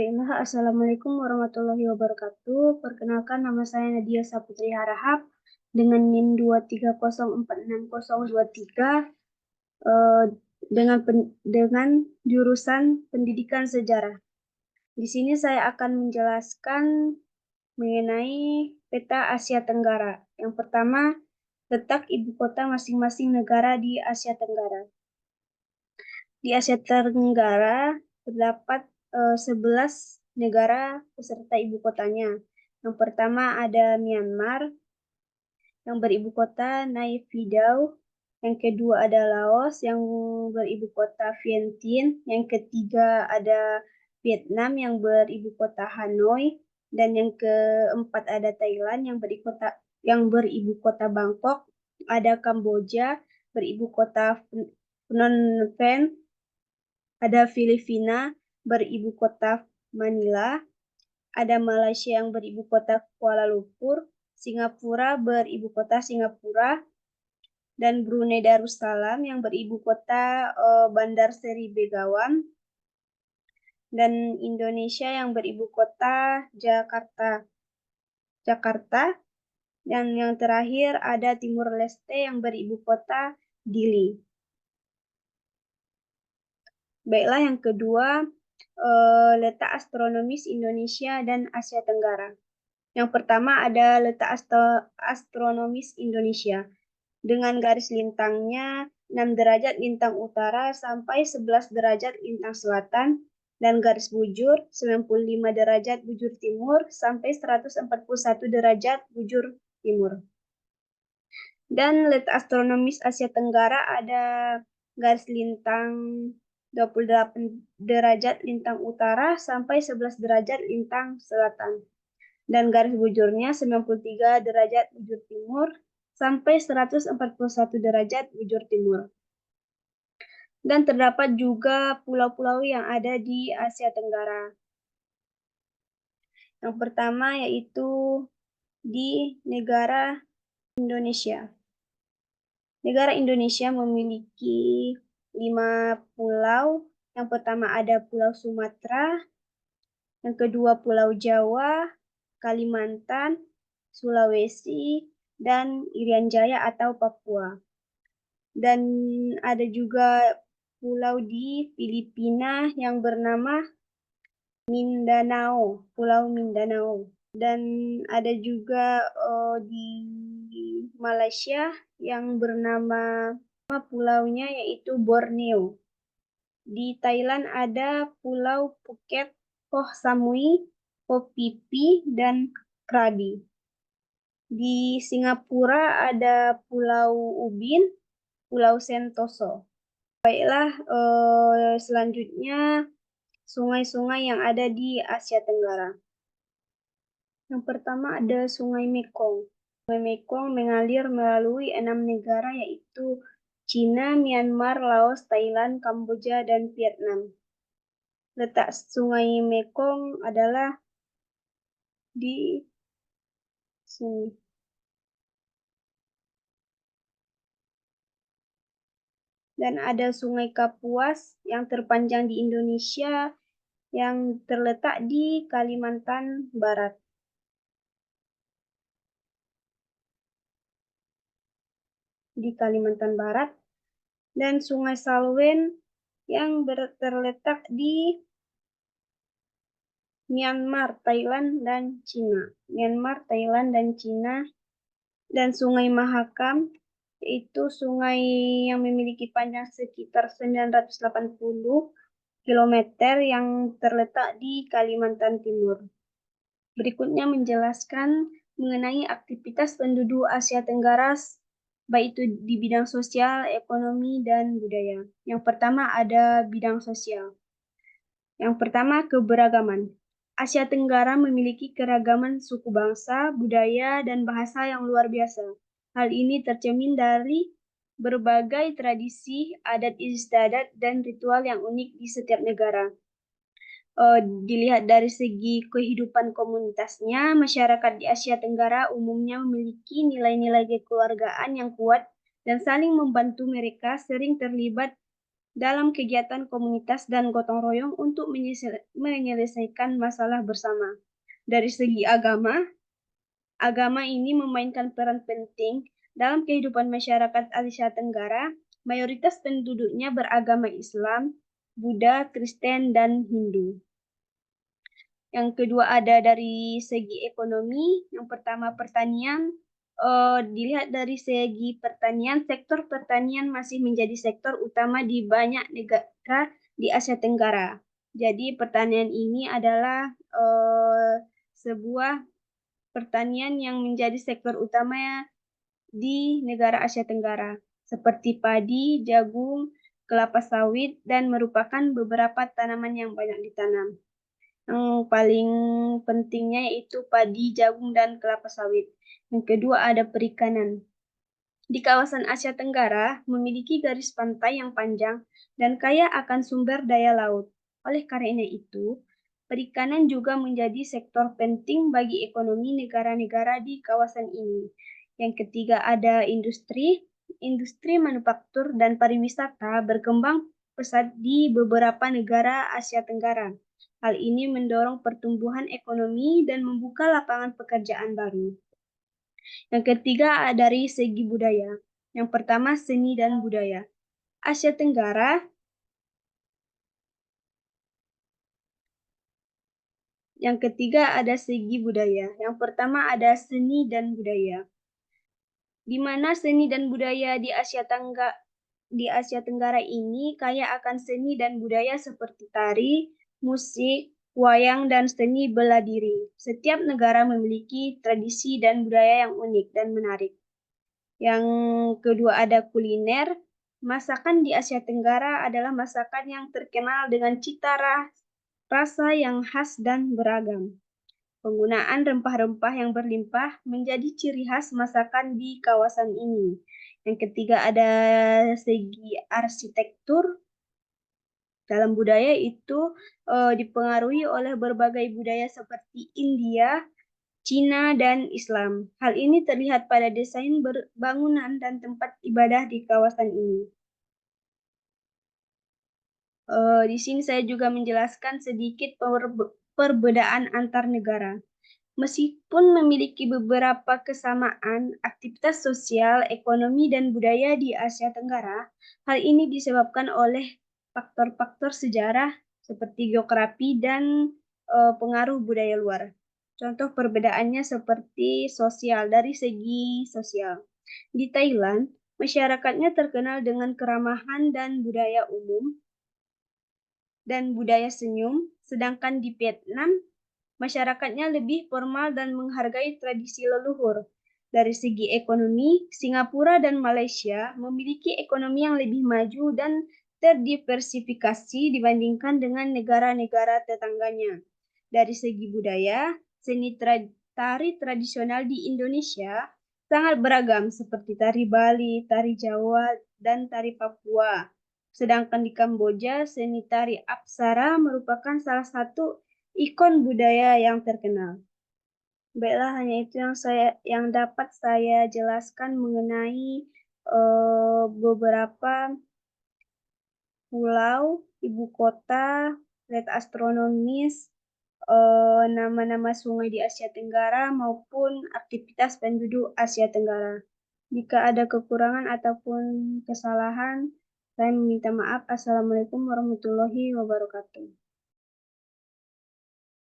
Baiklah, Assalamualaikum warahmatullahi wabarakatuh. Perkenalkan, nama saya Nadia Saputri Harahap dengan NIM 230466023 eh, dengan jurusan Pendidikan Sejarah. Di sini saya akan menjelaskan mengenai peta Asia Tenggara. Yang pertama, letak ibu kota masing-masing negara di Asia Tenggara. Di Asia Tenggara terdapat 11 negara beserta ibu kotanya. Yang pertama ada Myanmar yang beribu kota Naypyidaw. Yang kedua ada Laos yang beribu kota Vientiane. Yang ketiga ada Vietnam yang beribu kota Hanoi. Dan yang keempat ada Thailand yang beribu kota Bangkok. Ada Kamboja beribu kota Phnom Penh. Ada Filipina beribu kota Manila, ada Malaysia yang beribu kota Kuala Lumpur, Singapura beribu kota Singapura, dan Brunei Darussalam yang beribu kota Bandar Seri Begawan, dan Indonesia yang beribu kota Jakarta. Dan yang terakhir ada Timur Leste yang beribu kota Dili. Baiklah, yang kedua, letak astronomis Indonesia dan Asia Tenggara. Yang pertama ada letak astronomis Indonesia. Dengan garis lintangnya 6 derajat lintang utara sampai 11 derajat lintang selatan, dan garis bujur 95 derajat bujur timur sampai 141 derajat bujur timur. Dan letak astronomis Asia Tenggara ada garis lintang 28 derajat lintang utara sampai 11 derajat lintang selatan. Dan garis bujurnya 93 derajat bujur timur sampai 141 derajat bujur timur. Dan terdapat juga pulau-pulau yang ada di Asia Tenggara. Yang pertama yaitu di negara Indonesia. Negara Indonesia memiliki 5 pulau. Yang pertama ada Pulau Sumatera, yang kedua Pulau Jawa, Kalimantan, Sulawesi, dan Irian Jaya atau Papua. Dan ada juga pulau di Filipina yang bernama Mindanao, Pulau Mindanao. Dan ada juga di Malaysia yang bernama pulaunya yaitu Borneo. Di Thailand ada Pulau Phuket, Koh Samui, Koh Phi Phi, dan Krabi. Di Singapura ada Pulau Ubin, Pulau Sentosa. Baiklah, selanjutnya sungai-sungai yang ada di Asia Tenggara. Yang pertama ada Sungai Mekong. Sungai Mekong mengalir melalui 6 negara yaitu China, Myanmar, Laos, Thailand, Kamboja, dan Vietnam. Letak Sungai Mekong adalah di sini. Dan ada Sungai Kapuas yang terpanjang di Indonesia yang terletak di Kalimantan Barat. Dan Sungai Salwen yang terletak di Myanmar, Thailand, dan Cina. Dan Sungai Mahakam yaitu sungai yang memiliki panjang sekitar 980 km yang terletak di Kalimantan Timur. Berikutnya menjelaskan mengenai aktivitas penduduk Asia Tenggara baik itu di bidang sosial, ekonomi, dan budaya. Yang pertama ada bidang sosial. Yang pertama keberagaman. Asia Tenggara memiliki keragaman suku bangsa, budaya, dan bahasa yang luar biasa. Hal ini tercermin dari berbagai tradisi, adat istiadat, dan ritual yang unik di setiap negara. Dilihat dari segi kehidupan komunitasnya, masyarakat di Asia Tenggara umumnya memiliki nilai-nilai kekeluargaan yang kuat dan saling membantu. Mereka sering terlibat dalam kegiatan komunitas dan gotong royong untuk menyelesaikan masalah bersama. Dari segi agama, agama ini memainkan peran penting dalam kehidupan masyarakat Asia Tenggara. Mayoritas penduduknya beragama Islam, Buddha, Kristen, dan Hindu. Yang kedua ada dari segi ekonomi. Yang pertama pertanian. Dilihat dari segi pertanian, sektor pertanian masih menjadi sektor utama di banyak negara di Asia Tenggara. Jadi pertanian ini adalah sebuah pertanian yang menjadi sektor utama di negara Asia Tenggara, seperti padi, jagung, kelapa sawit, dan merupakan beberapa tanaman yang banyak ditanam. Yang paling pentingnya yaitu padi, jagung, dan kelapa sawit. Yang kedua ada perikanan. Di kawasan Asia Tenggara memiliki garis pantai yang panjang dan kaya akan sumber daya laut. Oleh karena itu, perikanan juga menjadi sektor penting bagi ekonomi negara-negara di kawasan ini. Yang ketiga ada industri. Industri manufaktur dan pariwisata berkembang pesat di beberapa negara Asia Tenggara. Hal ini mendorong pertumbuhan ekonomi dan membuka lapangan pekerjaan baru. Yang ketiga dari segi budaya. Yang pertama seni dan budaya. Asia Tenggara. Yang ketiga ada segi budaya. Yang pertama ada seni dan budaya. Di mana seni dan budaya di Asia Tenggara ini kaya akan seni dan budaya seperti tari, musik, wayang, dan seni bela diri. Setiap negara memiliki tradisi dan budaya yang unik dan menarik. Yang kedua ada kuliner. Masakan di Asia Tenggara adalah masakan yang terkenal dengan cita rasa yang khas dan beragam. Penggunaan rempah-rempah yang berlimpah menjadi ciri khas masakan di kawasan ini. Yang ketiga ada segi arsitektur. Dalam budaya itu dipengaruhi oleh berbagai budaya seperti India, Cina, dan Islam. Hal ini terlihat pada desain bangunan dan tempat ibadah di kawasan ini. Di sini saya juga menjelaskan sedikit perbedaan antar negara. Meskipun memiliki beberapa kesamaan, aktivitas sosial, ekonomi, dan budaya di Asia Tenggara, hal ini disebabkan oleh faktor-faktor sejarah seperti geografi dan pengaruh budaya luar. Contoh perbedaannya seperti sosial, dari segi sosial. Di Thailand, masyarakatnya terkenal dengan keramahan dan budaya umum dan budaya senyum, sedangkan di Vietnam, masyarakatnya lebih formal dan menghargai tradisi leluhur. Dari segi ekonomi, Singapura dan Malaysia memiliki ekonomi yang lebih maju dan terdiversifikasi dibandingkan dengan negara-negara tetangganya. Dari segi budaya, seni tari tradisional di Indonesia sangat beragam seperti tari Bali, tari Jawa, dan tari Papua. Sedangkan di Kamboja, seni tari Apsara merupakan salah satu ikon budaya yang terkenal. Baiklah, hanya itu yang dapat saya jelaskan mengenai beberapa pulau, ibu kota, rate astronomis, nama-nama sungai di Asia Tenggara maupun aktivitas penduduk Asia Tenggara. Jika ada kekurangan ataupun kesalahan, saya meminta maaf. Assalamualaikum warahmatullahi wabarakatuh.